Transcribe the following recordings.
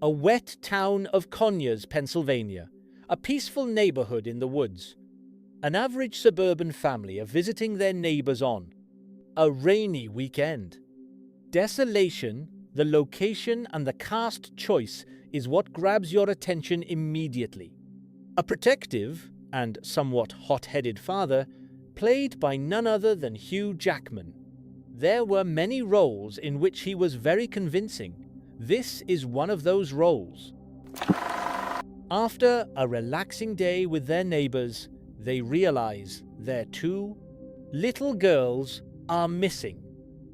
A wet town of Conyers, Pennsylvania, a peaceful neighborhood in the woods. An average suburban family are visiting their neighbors on a rainy weekend. Desolation, the location, and the cast choice is what grabs your attention immediately. A protective and somewhat hot-headed father, played by none other than Hugh Jackman. There were many roles in which he was very convincing. This is one of those roles. After a relaxing day with their neighbors, they realize their two little girls are missing.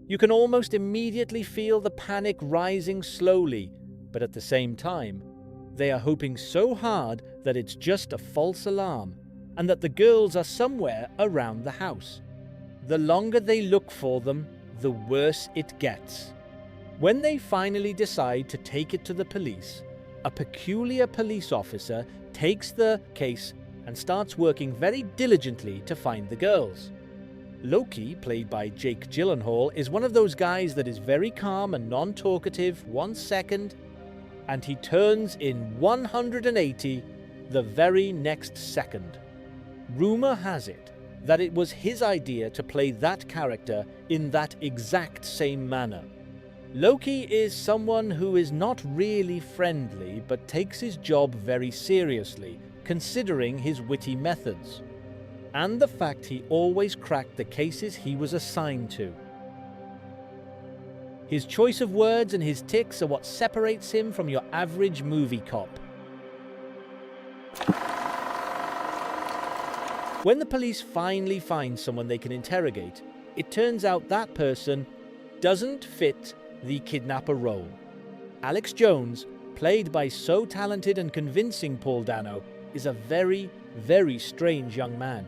You can almost immediately feel the panic rising slowly, but at the same time, they are hoping so hard that it's just a false alarm and that the girls are somewhere around the house. The longer they look for them, the worse it gets. When they finally decide to take it to the police, a peculiar police officer takes the case and starts working very diligently to find the girls. Loki, played by Jake Gyllenhaal, is one of those guys that is very calm and non-talkative 1 second, and he turns in 180 the very next second. Rumor has it that it was his idea to play that character in that exact same manner. Loki is someone who is not really friendly, but takes his job very seriously, considering his witty methods, and the fact he always cracked the cases he was assigned to. His choice of words and his tics are what separates him from your average movie cop. When the police finally find someone they can interrogate, it turns out that person doesn't fit the kidnapper role. Alex Jones, played by so talented and convincing Paul Dano, is a very, very strange young man,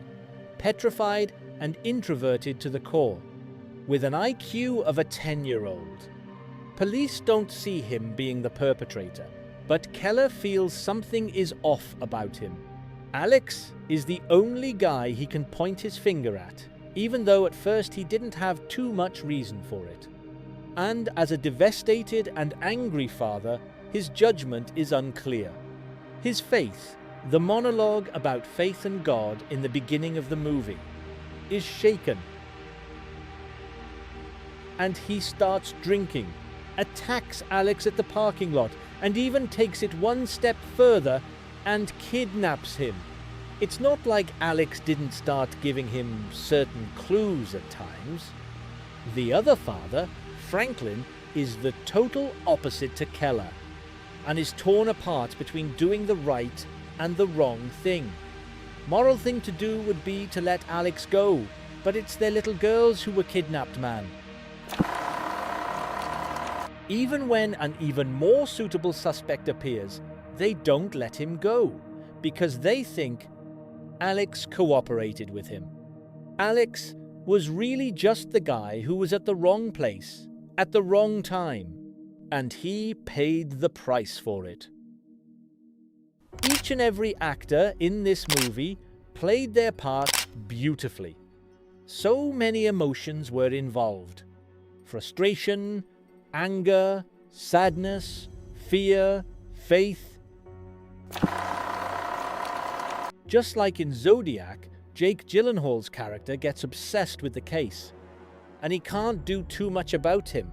petrified and introverted to the core, with an IQ of a 10-year-old. Police don't see him being the perpetrator, but Keller feels something is off about him. Alex is the only guy he can point his finger at, even though at first he didn't have too much reason for it. And as a devastated and angry father, his judgment is unclear. His faith, the monologue about faith and God in the beginning of the movie, is shaken. And he starts drinking, attacks Alex at the parking lot, and even takes it one step further and kidnaps him. It's not like Alex didn't start giving him certain clues at times. The other father, Franklin, is the total opposite to Keller, and is torn apart between doing the right and the wrong thing. Moral thing to do would be to let Alex go, but it's their little girls who were kidnapped, man. Even when an even more suitable suspect appears, they don't let him go, because they think Alex cooperated with him. Alex was really just the guy who was at the wrong place, at the wrong time, and he paid the price for it. Each and every actor in this movie played their part beautifully. So many emotions were involved: frustration, anger, sadness, fear, faith. Just like in Zodiac, Jake Gyllenhaal's character gets obsessed with the case, and he can't do too much about him.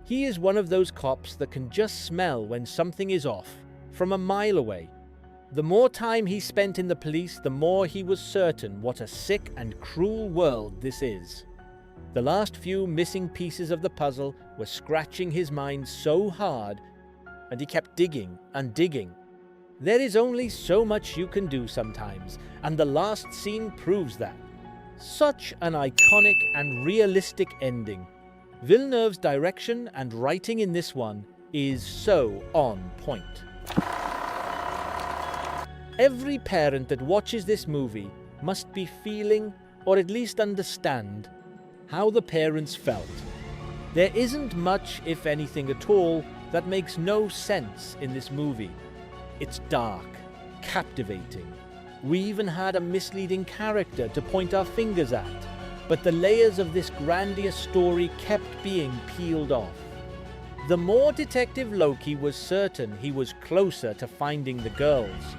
He is one of those cops that can just smell when something is off, from a mile away. The more time he spent in the police, the more he was certain what a sick and cruel world this is. The last few missing pieces of the puzzle were scratching his mind so hard, and he kept digging and digging. There is only so much you can do sometimes, and the last scene proves that. Such an iconic and realistic ending. Villeneuve's direction and writing in this one is so on point. Every parent that watches this movie must be feeling, or at least understand, how the parents felt. There isn't much, if anything at all, that makes no sense in this movie. It's dark, captivating. We even had a misleading character to point our fingers at, but the layers of this grandiose story kept being peeled off. The more Detective Loki was certain he was closer to finding the girls,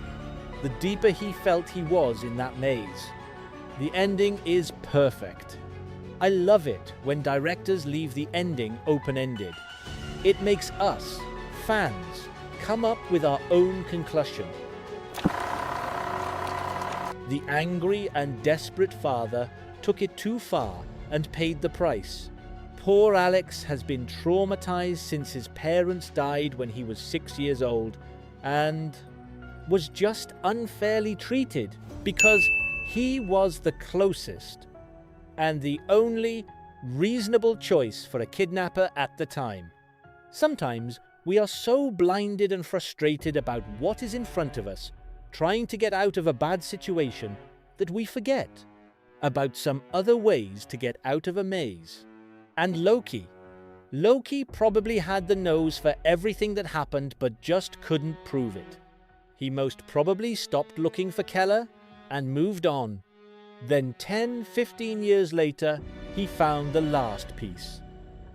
the deeper he felt he was in that maze. The ending is perfect. I love it when directors leave the ending open-ended. It makes us, fans, come up with our own conclusion. The angry and desperate father took it too far and paid the price. Poor Alex has been traumatized since his parents died when he was 6 years old and was just unfairly treated because he was the closest and the only reasonable choice for a kidnapper at the time. Sometimes we are so blinded and frustrated about what is in front of us, trying to get out of a bad situation, that we forget about some other ways to get out of a maze. And Loki probably had the nose for everything that happened but just couldn't prove it. He most probably stopped looking for Keller and moved on. Then 10-15 years later, he found the last piece.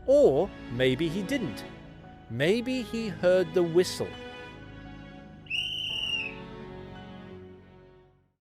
Or maybe he didn't. Maybe he heard the whistle